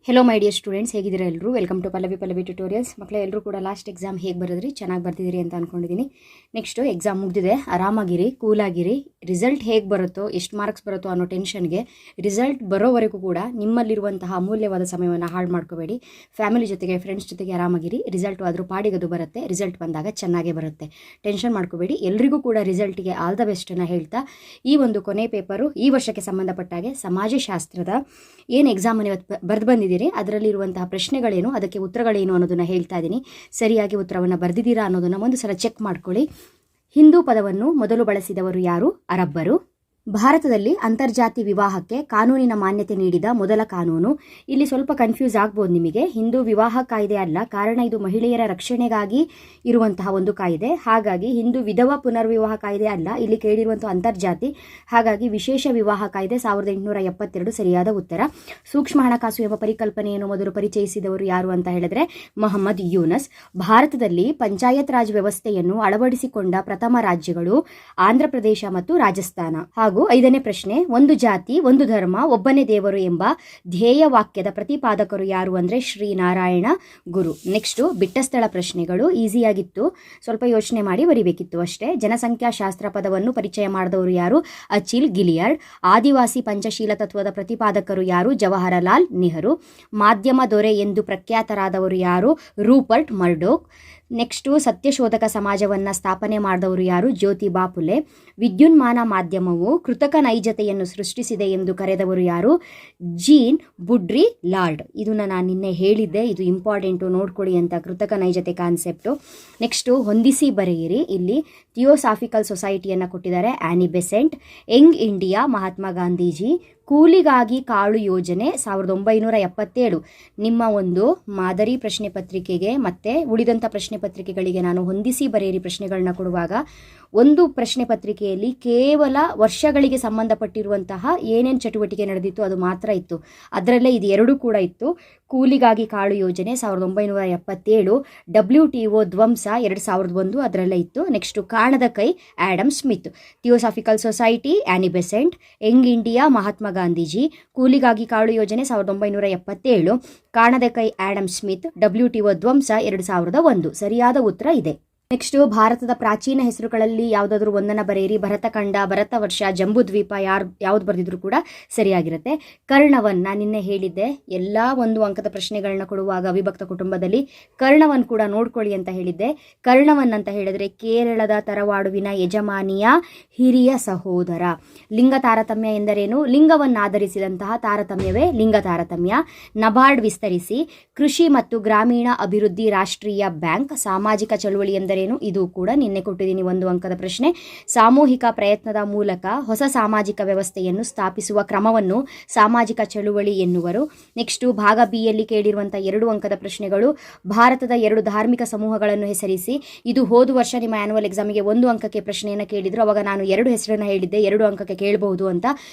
Hello my dear students, ಹೇಗಿದ್ದೀರಾ ಎಲ್ಲರೂ? Welcome to Pallavi tutorials. ಮಕ್ಕಳೇ, ಎಲ್ಲರೂ ಕೂಡ ಲಾಸ್ಟ್ ಎಕ್ಸಾಮ್ ಹೇಗೆ ಬರೆದ್ರಿ? ಚೆನ್ನಾಗಿ ಬರ್ತಿದ್ದೀರಿ ಅಂತ ಅಂದ್ಕೊಂಡಿದ್ದೀನಿ. ನೆಕ್ಸ್ಟು ಎಕ್ಸಾಮ್ ಮುಗಿದಿದೆ, ಆರಾಮಾಗಿರಿ, ಕೂಲಾಗಿರಿ. ರಿಸಲ್ಟ್ ಹೇಗೆ ಬರುತ್ತೋ, ಎಷ್ಟು ಮಾರ್ಕ್ಸ್ ಬರುತ್ತೋ ಅನ್ನೋ ಟೆನ್ಷನ್ಗೆ ರಿಸಲ್ಟ್ ಬರೋವರೆಗೂ ಕೂಡ ನಿಮ್ಮಲ್ಲಿರುವಂತಹ ಅಮೂಲ್ಯವಾದ ಸಮಯವನ್ನು ಹಾಳು ಮಾಡ್ಕೋಬೇಡಿ. ಫ್ಯಾಮಿಲಿ ಜೊತೆಗೆ, ಫ್ರೆಂಡ್ಸ್ ಜೊತೆಗೆ ಆರಾಮಾಗಿರಿ. ರಿಸಲ್ಟು ಆದರೂ ಪಾಡಿಗದು ಬರುತ್ತೆ. ರಿಸಲ್ಟ್ ಬಂದಾಗ ಚೆನ್ನಾಗೇ ಬರುತ್ತೆ, ಟೆನ್ಷನ್ ಮಾಡ್ಕೋಬೇಡಿ. ಎಲ್ರಿಗೂ ಕೂಡ ರಿಸಲ್ಟಿಗೆ ಆಲ್ ದ ಬೆಸ್ಟನ್ನು ಹೇಳ್ತಾ, ಈ ಒಂದು ಕೊನೆ ಪೇಪರು ಈ ವರ್ಷಕ್ಕೆ ಸಂಬಂಧಪಟ್ಟಾಗೆ ಸಮಾಜಶಾಸ್ತ್ರದ ಏನು ಎಕ್ಸಾಮನ್ನು ಇವತ್ತು ಬರೆದು ಬಂದಿದ್ದೀರಿ, ಅದರಲ್ಲಿರುವಂತಹ ಪ್ರಶ್ನೆಗಳೇನು, ಅದಕ್ಕೆ ಉತ್ತರಗಳೇನು ಅನ್ನೋದನ್ನು ಹೇಳ್ತಾ ಇದ್ದೀನಿ. ಸರಿಯಾಗಿ ಉತ್ತರವನ್ನು ಬರೆದಿದ್ದೀರಾ ಅನ್ನೋದನ್ನು ಒಂದು ಸಲ ಚೆಕ್ ಮಾಡ್ಕೊಳ್ಳಿ. ಹಿಂದೂ ಪದವನ್ನು ಮೊದಲು ಬಳಸಿದವರು ಯಾರು? ಅರಬ್ಬರು. ಭಾರತದಲ್ಲಿ ಅಂತರ್ಜಾತಿ ವಿವಾಹಕ್ಕೆ ಕಾನೂನಿನ ಮಾನ್ಯತೆ ನೀಡಿದ ಮೊದಲ ಕಾನೂನು. ಇಲ್ಲಿ ಸ್ವಲ್ಪ ಕನ್ಫ್ಯೂಸ್ ಆಗ್ಬೋದು ನಿಮಗೆ. ಹಿಂದೂ ವಿವಾಹ ಕಾಯ್ದೆ ಅಲ್ಲ, ಕಾರಣ ಇದು ಮಹಿಳೆಯರ ರಕ್ಷಣೆಗಾಗಿ ಇರುವಂತಹ ಒಂದು ಕಾಯ್ದೆ. ಹಾಗಾಗಿ ಹಿಂದೂ ವಿಧವಾ ಪುನರ್ವಿವಾಹ ಕಾಯ್ದೆ ಅಲ್ಲ, ಇಲ್ಲಿ ಕೇಳಿರುವಂತಹ ಅಂತರ್ಜಾತಿ. ಹಾಗಾಗಿ ವಿಶೇಷ ವಿವಾಹ ಕಾಯ್ದೆ 1872 ಸರಿಯಾದ ಉತ್ತರ. ಸೂಕ್ಷ್ಮ ಹಣಕಾಸು ಎಂಬ ಪರಿಕಲ್ಪನೆಯನ್ನು ಮೊದಲು ಪರಿಚಯಿಸಿದವರು ಯಾರು ಅಂತ ಹೇಳಿದ್ರೆ ಮೊಹಮ್ಮದ್ ಯೂನಸ್. ಭಾರತದಲ್ಲಿ ಪಂಚಾಯತ್ ರಾಜ್ ವ್ಯವಸ್ಥೆಯನ್ನು ಅಳವಡಿಸಿಕೊಂಡ ಪ್ರಥಮ ರಾಜ್ಯಗಳು ಆಂಧ್ರ ಪ್ರದೇಶ ಮತ್ತು ರಾಜಸ್ಥಾನ. ಹಾಗೂ 5ನೇ ಪ್ರಶ್ನೆ, ಒಂದು ಜಾತಿ ಒಂದು ಧರ್ಮ ಒಬ್ಬನೇ ದೇವರು ಎಂಬ ಧ್ಯೇಯ ವಾಕ್ಯದ ಪ್ರತಿಪಾದಕರು ಯಾರು ಅಂದ್ರೆ ಶ್ರೀನಾರಾಯಣ ಗುರು. ನೆಕ್ಸ್ಟು ಬಿಟ್ಟ ಸ್ಥಳ ಪ್ರಶ್ನೆಗಳು. ಈಸಿಯಾಗಿತ್ತು, ಸ್ವಲ್ಪ ಯೋಚನೆ ಮಾಡಿ ಬರಿಬೇಕಿತ್ತು ಅಷ್ಟೇ. ಜನಸಂಖ್ಯಾಶಾಸ್ತ್ರ ಪದವನ್ನು ಪರಿಚಯ ಮಾಡಿದವರು ಯಾರು? ಅಚಿಲ್ ಗಿಲಿಯಾರ್ಡ್. ಆದಿವಾಸಿ ಪಂಚಶೀಲ ತತ್ವದ ಪ್ರತಿಪಾದಕರು ಯಾರು? ಜವಾಹರಲಾಲ್ ನೆಹರು. ಮಾಧ್ಯಮ ದೊರೆ ಎಂದು ಪ್ರಖ್ಯಾತರಾದವರು ಯಾರು? ರೂಪರ್ಟ್ ಮರ್ಡೋಕ್. ನೆಕ್ಸ್ಟು ಸತ್ಯಶೋಧಕ ಸಮಾಜವನ್ನು ಸ್ಥಾಪನೆ ಮಾಡಿದವರು ಯಾರು? ಜ್ಯೋತಿಬಾ ಫುಲೆ. ವಿದ್ಯುನ್ಮಾನ ಮಾಧ್ಯಮವು ಕೃತಕ ನೈಜತೆಯನ್ನು ಸೃಷ್ಟಿಸಿದೆ ಎಂದು ಕರೆದವರು ಯಾರು? Jean Baudrillard. ಇದನ್ನು ನಾನು ನಿನ್ನೆ ಹೇಳಿದ್ದೆ, ಇದು ಇಂಪಾರ್ಟೆಂಟು, ನೋಡ್ಕೊಳ್ಳಿ ಅಂತ, ಕೃತಕ ನೈಜತೆ ಕಾನ್ಸೆಪ್ಟು. ನೆಕ್ಸ್ಟು ಹೊಂದಿಸಿ ಬರೆಯಿರಿ. ಇಲ್ಲಿ ಥಿಯೋಸಾಫಿಕಲ್ ಸೊಸೈಟಿಯನ್ನು ಕೊಟ್ಟಿದ್ದಾರೆ, Annie Besant. Young India, Mahatma Gandhiji. ಕೂಲಿಗಾಗಿ ಕಾಳು ಯೋಜನೆ 1977. ನಿಮ್ಮ ಒಂದು ಮಾದರಿ ಪ್ರಶ್ನೆ ಪತ್ರಿಕೆಗೆ ಮತ್ತು ಉಳಿದಂಥ ಪ್ರಶ್ನೆ ಪತ್ರಿಕೆಗಳಿಗೆ ನಾನು ಹೊಂದಿಸಿ ಬರೆಯಿರಿ ಪ್ರಶ್ನೆಗಳನ್ನ ಕೊಡುವಾಗ ಒಂದು ಪ್ರಶ್ನೆ ಪತ್ರಿಕೆಯಲ್ಲಿ ಕೇವಲ ವರ್ಷಗಳಿಗೆ ಸಂಬಂಧಪಟ್ಟಿರುವಂತಹ ಏನೇನು ಚಟುವಟಿಕೆ ನಡೆದಿತ್ತು ಅದು ಮಾತ್ರ ಇತ್ತು. ಅದರಲ್ಲೇ ಇದು ಎರಡೂ ಕೂಡ ಇತ್ತು. ಕೂಲಿಗಾಗಿ ಕಾಳು ಯೋಜನೆ 1977, WTO ಧ್ವಂಸ 2001 ಅದರಲ್ಲೇ ಇತ್ತು. ನೆಕ್ಸ್ಟು ಕಾಣದ ಕೈ, Adam Smith. Theosophical society, Annie Besant. Young India, Mahatma Gandhiji. ಕೂಲಿಗಾಗಿ ಕಾಳು ಯೋಜನೆ 1977, ಕಾಣದ ಕೈ ಆಡಮ್ ಸ್ಮಿತ್, WTO ಧ್ವಂಸ 2001. ಸರಿಯಾದ ಉತ್ತರ ಇದೆ. ನೆಕ್ಸ್ಟು ಭಾರತದ ಪ್ರಾಚೀನ ಹೆಸರುಗಳಲ್ಲಿ ಯಾವುದಾದ್ರೂ ಒಂದನ್ನು ಬರೆಯಿರಿ. ಭರತಖಂಡ, ಭರತವರ್ಷ, ಜಂಬೂದ್ವೀಪ, ಯಾವ್ದು ಬರೆದಿದ್ರು ಕೂಡ ಸರಿಯಾಗಿರುತ್ತೆ. ಕರ್ಣವನ್ ನಾನು ನಿನ್ನೆ ಹೇಳಿದ್ದೆ, ಎಲ್ಲ ಒಂದು ಅಂಕದ ಪ್ರಶ್ನೆಗಳನ್ನ ಕೊಡುವಾಗ ಅವಿಭಕ್ತ ಕುಟುಂಬದಲ್ಲಿ ಕರ್ಣವನ್ ಕೂಡ ನೋಡ್ಕೊಳ್ಳಿ ಅಂತ ಹೇಳಿದ್ದೆ. ಕರ್ಣವನ್ ಅಂತ ಹೇಳಿದ್ರೆ ಕೇರಳದ ತರವಾಡುವಿನ ಯಜಮಾನಿಯ ಹಿರಿಯ ಸಹೋದರ. ಲಿಂಗ ತಾರತಮ್ಯ ಎಂದರೇನು? ಲಿಂಗವನ್ನಾಧರಿಸಿದಂತಹ ತಾರತಮ್ಯವೇ ಲಿಂಗ ತಾರತಮ್ಯ. ನಬಾರ್ಡ್ ವಿಸ್ತರಿಸಿ. ಕೃಷಿ ಮತ್ತು ಗ್ರಾಮೀಣ ಅಭಿವೃದ್ಧಿ ರಾಷ್ಟ್ರೀಯ ಬ್ಯಾಂಕ್. ಸಾಮಾಜಿಕ ಚಳುವಳಿ ಎಂದರೆ ಇದು ಕೂಡ ನಿನ್ನೆ ಕೊಟ್ಟಿದ್ದೀನಿ, ಒಂದು ಅಂಕದ ಪ್ರಶ್ನೆ. ಸಾಮೂಹಿಕ ಪ್ರಯತ್ನದ ಮೂಲಕ ಹೊಸ ಸಾಮಾಜಿಕ ವ್ಯವಸ್ಥೆಯನ್ನು ಸ್ಥಾಪಿಸುವ ಕ್ರಮವನ್ನು ಸಾಮಾಜಿಕ ಚಳುವಳಿ ಎನ್ನುವರು. ನೆಕ್ಸ್ಟು ಭಾಗ ಬಿ ಯಲ್ಲಿ ಕೇಳಿರುವಂತಹ 2 ಅಂಕದ ಪ್ರಶ್ನೆಗಳು. ಭಾರತದ 2 ಧಾರ್ಮಿಕ ಸಮೂಹಗಳನ್ನು ಹೆಸರಿಸಿ. ಇದು ಹೋದ ವರ್ಷ ನಿಮ್ಮ ಆನ್ಯುವಲ್ ಎಕ್ಸಾಮಿಗೆ 1 ಅಂಕಕ್ಕೆ ಪ್ರಶ್ನೆಯನ್ನು ಕೇಳಿದ್ರು. ಅವಾಗ ನಾನು 2 ಹೆಸರನ್ನು ಹೇಳಿದ್ದೆ, 2 ಅಂಕಕ್ಕೆ ಕೇಳಬಹುದು ಅಂತ.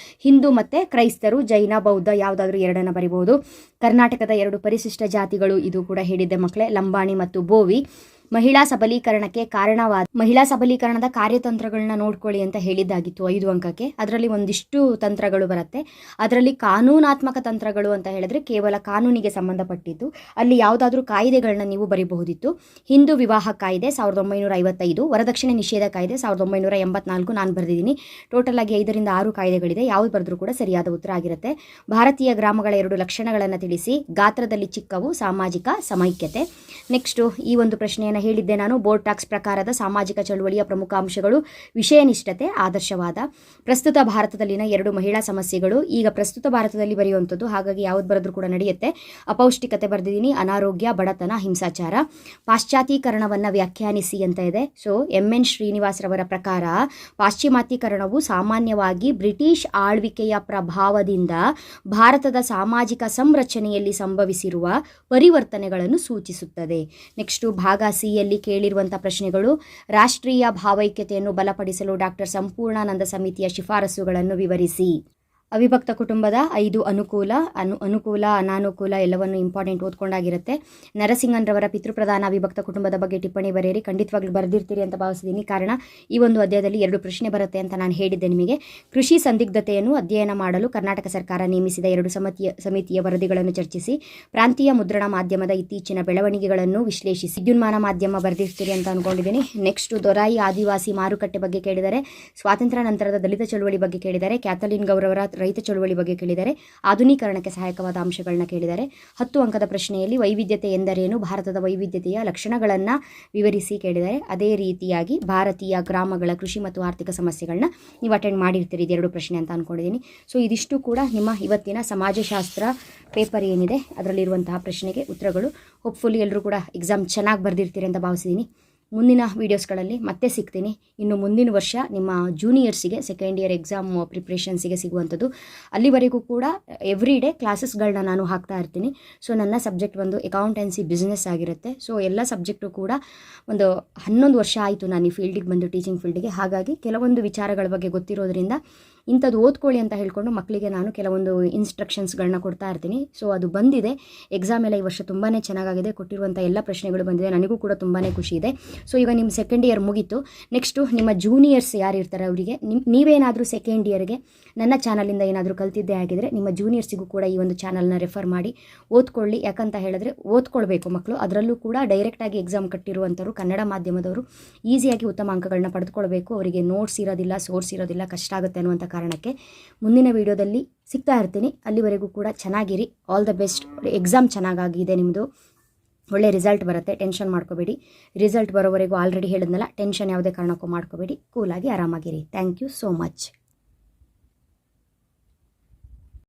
ಹಿಂದೂ ಮತ್ತೆ ಕ್ರೈಸ್ತರು, ಜೈನ, ಬೌದ್ಧ, ಯಾವುದಾದ್ರೂ 2 ಬರಿಬಹುದು. ಕರ್ನಾಟಕದ 2 ಪರಿಶಿಷ್ಟ ಜಾತಿಗಳು, ಇದು ಕೂಡ ಹೇಳಿದ್ದೆ ಮಕ್ಕಳೇ, ಲಂಬಾಣಿ ಮತ್ತು ಬೋವಿ. ಮಹಿಳಾ ಸಬಲೀಕರಣಕ್ಕೆ ಕಾರಣವಾದ ಮಹಿಳಾ ಸಬಲೀಕರಣದ ಕಾರ್ಯತಂತ್ರಗಳನ್ನ ನೋಡ್ಕೊಳ್ಳಿ ಅಂತ ಹೇಳಿದ್ದಾಗಿತ್ತು 5 ಅಂಕಕ್ಕೆ. ಅದರಲ್ಲಿ ಒಂದಿಷ್ಟು ತಂತ್ರಗಳು ಬರುತ್ತೆ. ಅದರಲ್ಲಿ ಕಾನೂನಾತ್ಮಕ ತಂತ್ರಗಳು ಅಂತ ಹೇಳಿದ್ರೆ ಕೇವಲ ಕಾನೂನಿಗೆ ಸಂಬಂಧಪಟ್ಟಿದ್ದು. ಅಲ್ಲಿ ಯಾವುದಾದ್ರೂ ಕಾಯ್ದೆಗಳನ್ನ ನೀವು ಬರೀಬಹುದಿತ್ತು. ಹಿಂದೂ ವಿವಾಹ ಕಾಯ್ದೆ 1955, ವರದಕ್ಷಿಣೆ ನಿಷೇಧ ಕಾಯ್ದೆ 1984 ನಾನು ಬರೆದಿದ್ದೀನಿ. ಟೋಟಲ್ ಆಗಿ 5 ರಿಂದ 6 ಕಾಯ್ದೆಗಳಿದೆ. ಯಾವ್ದು ಬರೆದ್ರೂ ಕೂಡ ಸರಿಯಾದ ಉತ್ತರ ಆಗಿರುತ್ತೆ. ಭಾರತೀಯ ಗ್ರಾಮಗಳ 2 ಲಕ್ಷಣಗಳನ್ನು ತಿಳಿಸಿ. ಗಾತ್ರದಲ್ಲಿ ಚಿಕ್ಕವು, ಸಾಮಾಜಿಕ ಸಮೈಕ್ಯತೆ. ನೆಕ್ಸ್ಟು ಈ ಒಂದು ಪ್ರಶ್ನೆಯನ್ನು ಹೇಳಿದ್ದೆ ನಾನು, ಬೋರ್ಡ್ ಟಾಕ್ಸ್ ಪ್ರಕಾರದ ಸಾಮಾಜಿಕ ಚಳುವಳಿಯ ಪ್ರಮುಖ ಅಂಶಗಳು: ವಿಷಯನಿಷ್ಠತೆ, ಆದರ್ಶವಾದ. ಪ್ರಸ್ತುತ ಭಾರತದಲ್ಲಿನ 2 ಮಹಿಳಾ ಸಮಸ್ಯೆಗಳು. ಈಗ ಪ್ರಸ್ತುತ ಭಾರತದಲ್ಲಿ ಬರೆಯುವಂಥದ್ದು, ಹಾಗಾಗಿ ಯಾವ್ದು ಬರೆದ್ರೂ ಕೂಡ ನಡೆಯುತ್ತೆ. ಅಪೌಷ್ಟಿಕತೆ ಬರೆದಿದ್ದೀನಿ, ಅನಾರೋಗ್ಯ, ಬಡತನ, ಹಿಂಸಾಚಾರ. ಪಾಶ್ಚಾತ್ಯೀಕರಣವನ್ನು ವ್ಯಾಖ್ಯಾನಿಸಿ ಅಂತ ಇದೆ. ಸೊ MN ಶ್ರೀನಿವಾಸ್ ರವರ ಪ್ರಕಾರ ಪಾಶ್ಚಿಮಾತ್ಯೀಕರಣವು ಸಾಮಾನ್ಯವಾಗಿ ಬ್ರಿಟಿಷ್ ಆಳ್ವಿಕೆಯ ಪ್ರಭಾವದಿಂದ ಭಾರತದ ಸಾಮಾಜಿಕ ಸಂರಚನೆಯಲ್ಲಿ ಸಂಭವಿಸಿರುವ ಪರಿವರ್ತನೆಗಳನ್ನು ಸೂಚಿಸುತ್ತದೆ. ನೆಕ್ಸ್ಟು ಭಾಗ ಸಿ ಯಲ್ಲಿ ಕೇಳಿರುವಂಥ ಪ್ರಶ್ನೆಗಳು. ರಾಷ್ಟ್ರೀಯ ಭಾವೈಕ್ಯತೆಯನ್ನು ಬಲಪಡಿಸಲು ಡಾಕ್ಟರ್ ಸಂಪೂರ್ಣಾನಂದ ಸಮಿತಿಯ ಶಿಫಾರಸುಗಳನ್ನು ವಿವರಿಸಿ. ಅವಿಭಕ್ತ ಕುಟುಂಬದ 5 ಅನುಕೂಲ ಅನಾನುಕೂಲ ಎಲ್ಲವನ್ನು ಇಂಪಾರ್ಟೆಂಟ್ ಓದ್ಕೊಂಡಾಗಿರುತ್ತೆ. ನರಸಿಂಗನ್ರವರ ಪಿತೃಪ್ರಧಾನ ಅವಿಭಕ್ತ ಕುಟುಂಬದ ಬಗ್ಗೆ ಟಿಪ್ಪಣಿ ಬರೆಯಿರಿ. ಖಂಡಿತವಾಗ್ಲೂ ಬರೆದಿರ್ತೀರಿ ಅಂತ ಭಾವಿಸಿದ್ದೀನಿ. ಕಾರಣ ಈ ಒಂದು ಅಧ್ಯಾಯದಲ್ಲಿ 2 ಪ್ರಶ್ನೆ ಬರುತ್ತೆ ಅಂತ ನಾನು ಹೇಳಿದ್ದೆ ನಿಮಗೆ. ಕೃಷಿ ಸಂದಿಗ್ಧತೆಯನ್ನು ಅಧ್ಯಯನ ಮಾಡಲು ಕರ್ನಾಟಕ ಸರ್ಕಾರ ನೇಮಿಸಿದ 2 ಸಮಿತಿಯ ವರದಿಗಳನ್ನು ಚರ್ಚಿಸಿ. ಪ್ರಾಂತೀಯ ಮುದ್ರಣ ಮಾಧ್ಯಮದ ಇತ್ತೀಚಿನ ಬೆಳವಣಿಗೆಗಳನ್ನು ವಿಶ್ಲೇಷಿಸಿ. ವಿದ್ಯುನ್ಮಾನ ಮಾಧ್ಯಮ ಬರೆದಿರ್ತೀರಿ ಅಂತ ಅಂದ್ಕೊಂಡಿದ್ದೀನಿ. ನೆಕ್ಸ್ಟ್ ದೊರಾಯಿ ಆದಿವಾಸಿ ಮಾರುಕಟ್ಟೆ ಬಗ್ಗೆ ಕೇಳಿದರೆ, ಸ್ವಾತಂತ್ರ್ಯ ನಂತರದ ದಲಿತ ಚಳುವಳಿ ಬಗ್ಗೆ ಕೇಳಿದರೆ, ಕ್ಯಾಥಲಿನ್ ಗೌರವರ ರೈತ ಚಳುವಳಿ ಬಗ್ಗೆ ಕೇಳಿದರೆ, ಆಧುನೀಕರಣಕ್ಕೆ ಸಹಾಯಕವಾದ ಅಂಶಗಳನ್ನ ಕೇಳಿದರೆ. 10 ಅಂಕದ ಪ್ರಶ್ನೆಯಲ್ಲಿ ವೈವಿಧ್ಯತೆ ಎಂದರೇನು, ಭಾರತದ ವೈವಿಧ್ಯತೆಯ ಲಕ್ಷಣಗಳನ್ನು ವಿವರಿಸಿ ಕೇಳಿದರೆ. ಅದೇ ರೀತಿಯಾಗಿ ಭಾರತೀಯ ಗ್ರಾಮಗಳ ಕೃಷಿ ಮತ್ತು ಆರ್ಥಿಕ ಸಮಸ್ಯೆಗಳನ್ನ ನೀವು ಅಟೆಂಡ್ ಮಾಡಿರ್ತೀರಿ. ಇದೆರಡು ಪ್ರಶ್ನೆ ಅಂತ ಅಂದ್ಕೊಂಡಿದ್ದೀನಿ. ಸೊ ಇದಿಷ್ಟು ಕೂಡ ನಿಮ್ಮ ಇವತ್ತಿನ ಸಮಾಜಶಾಸ್ತ್ರ ಪೇಪರ್ ಏನಿದೆ ಅದರಲ್ಲಿರುವಂತಹ ಪ್ರಶ್ನೆಗೆ ಉತ್ತರಗಳು. ಹೋಪ್ಫುಲಿ ಎಲ್ಲರೂ ಕೂಡ ಎಕ್ಸಾಮ್ ಚೆನ್ನಾಗಿ ಬರೆದಿರ್ತೀರಿ ಅಂತ ಭಾವಿಸಿದ್ದೀನಿ. ಮುಂದಿನ ವೀಡಿಯೋಸ್ಗಳಲ್ಲಿ ಮತ್ತೆ ಸಿಗ್ತೀನಿ. ಇನ್ನು ಮುಂದಿನ ವರ್ಷ ನಿಮ್ಮ ಜೂನಿಯರ್ಸಿಗೆ ಸೆಕೆಂಡ್ ಇಯರ್ ಎಕ್ಸಾಮ್ ಪ್ರಿಪ್ರೇಷನ್ಸಿಗೆ ಸಿಗುವಂಥದ್ದು. ಅಲ್ಲಿವರೆಗೂ ಕೂಡ ಎವ್ರಿ ಡೇ ಕ್ಲಾಸಸ್ಗಳನ್ನ ನಾನು ಹಾಕ್ತಾ ಇರ್ತೀನಿ. ಸೊ ನನ್ನ ಸಬ್ಜೆಕ್ಟ್ ಒಂದು ಅಕೌಂಟೆನ್ಸಿ ಬಿಸ್ನೆಸ್ ಆಗಿರುತ್ತೆ. ಸೊ ಎಲ್ಲ ಸಬ್ಜೆಕ್ಟು ಕೂಡ ಒಂದು 11 ವರ್ಷ ಆಯಿತು ನಾನು ಈ ಫೀಲ್ಡಿಗೆ ಬಂದು, ಟೀಚಿಂಗ್ ಫೀಲ್ಡಿಗೆ. ಹಾಗಾಗಿ ಕೆಲವೊಂದು ವಿಚಾರಗಳ ಬಗ್ಗೆ ಗೊತ್ತಿರೋದ್ರಿಂದ ಇಂಥದ್ದು ಓದ್ಕೊಳ್ಳಿ ಅಂತ ಹೇಳ್ಕೊಂಡು ಮಕ್ಕಳಿಗೆ ನಾನು ಕೆಲವೊಂದು ಇನ್ಸ್ಟ್ರಕ್ಷನ್ಸ್ಗಳನ್ನ ಕೊಡ್ತಾ ಇರ್ತೀನಿ. ಸೊ ಅದು ಬಂದಿದೆ. ಎಕ್ಸಾಮ್ ಎಲ್ಲ ಈ ವರ್ಷ ತುಂಬಾ ಚೆನ್ನಾಗಾಗಿದೆ. ಕೊಟ್ಟಿರುವಂಥ ಎಲ್ಲ ಪ್ರಶ್ನೆಗಳು ಬಂದಿದೆ. ನನಗೂ ಕೂಡ ತುಂಬಾ ಖುಷಿ ಇದೆ. ಸೊ ಈಗ ನಿಮ್ಮ ಸೆಕೆಂಡ್ ಇಯರ್ ಮುಗೀತು. ನೆಕ್ಸ್ಟು ನಿಮ್ಮ ಜೂನಿಯರ್ಸ್ ಯಾರು ಇರ್ತಾರೆ ಅವರಿಗೆ ನೀವೇನಾದರೂ ಸೆಕೆಂಡ್ ಇಯರ್ಗೆ ನನ್ನ ಚಾನಲಿಂದ ಏನಾದರೂ ಕಲ್ತಿದ್ದೇ ಆಗಿದ್ರೆ ನಿಮ್ಮ ಜೂನಿಯರ್ಸಿಗೂ ಕೂಡ ಈ ಒಂದು ಚಾನಲ್ನ ರೆಫರ್ ಮಾಡಿ ಓದ್ಕೊಳ್ಳಿ. ಯಾಕಂತ ಹೇಳಿದ್ರೆ ಓದ್ಕೊಳ್ಬೇಕು ಮಕ್ಕಳು. ಅದರಲ್ಲೂ ಕೂಡ ಡೈರೆಕ್ಟಾಗಿ ಎಕ್ಸಾಮ್ ಕಟ್ಟಿರುವಂಥವ್ರು ಕನ್ನಡ ಮಾಧ್ಯಮದವರು ಈಸಿಯಾಗಿ ಉತ್ತಮ ಅಂಕಗಳನ್ನ ಪಡೆದುಕೊಳ್ಬೇಕು. ಅವರಿಗೆ ನೋಟ್ಸ್ ಇರೋದಿಲ್ಲ, ಸೋರ್ಸ್ ಇರೋದಿಲ್ಲ, ಕಷ್ಟ ಆಗುತ್ತೆ ಅನ್ನುವಂಥ ಕಾರಣಕ್ಕೆ ಮುಂದಿನ ವಿಡಿಯೋದಲ್ಲಿ ಸಿಗ್ತಾ ಇರ್ತೀನಿ. ಅಲ್ಲಿವರೆಗೂ ಕೂಡ ಚೆನ್ನಾಗಿರಿ. All the best. ಎಕ್ಸಾಮ್ ಚೆನ್ನಾಗಾಗಿದೆ ನಿಮ್ಮದು. ಒಳ್ಳೆ ರಿಸಲ್ಟ್ ಬರುತ್ತೆ. ಟೆನ್ಷನ್ ಮಾಡ್ಕೋಬೇಡಿ. ರಿಸಲ್ಟ್ ಬರೋವರೆಗೂ ಆಲ್ರೆಡಿ ಹೇಳಿದ್ನಲ್ಲ, ಟೆನ್ಷನ್ ಯಾವುದೇ ಕಾರಣಕ್ಕೂ ಮಾಡ್ಕೋಬೇಡಿ. ಕೂಲಾಗಿ ಆರಾಮಾಗಿರಿ. Thank you so much.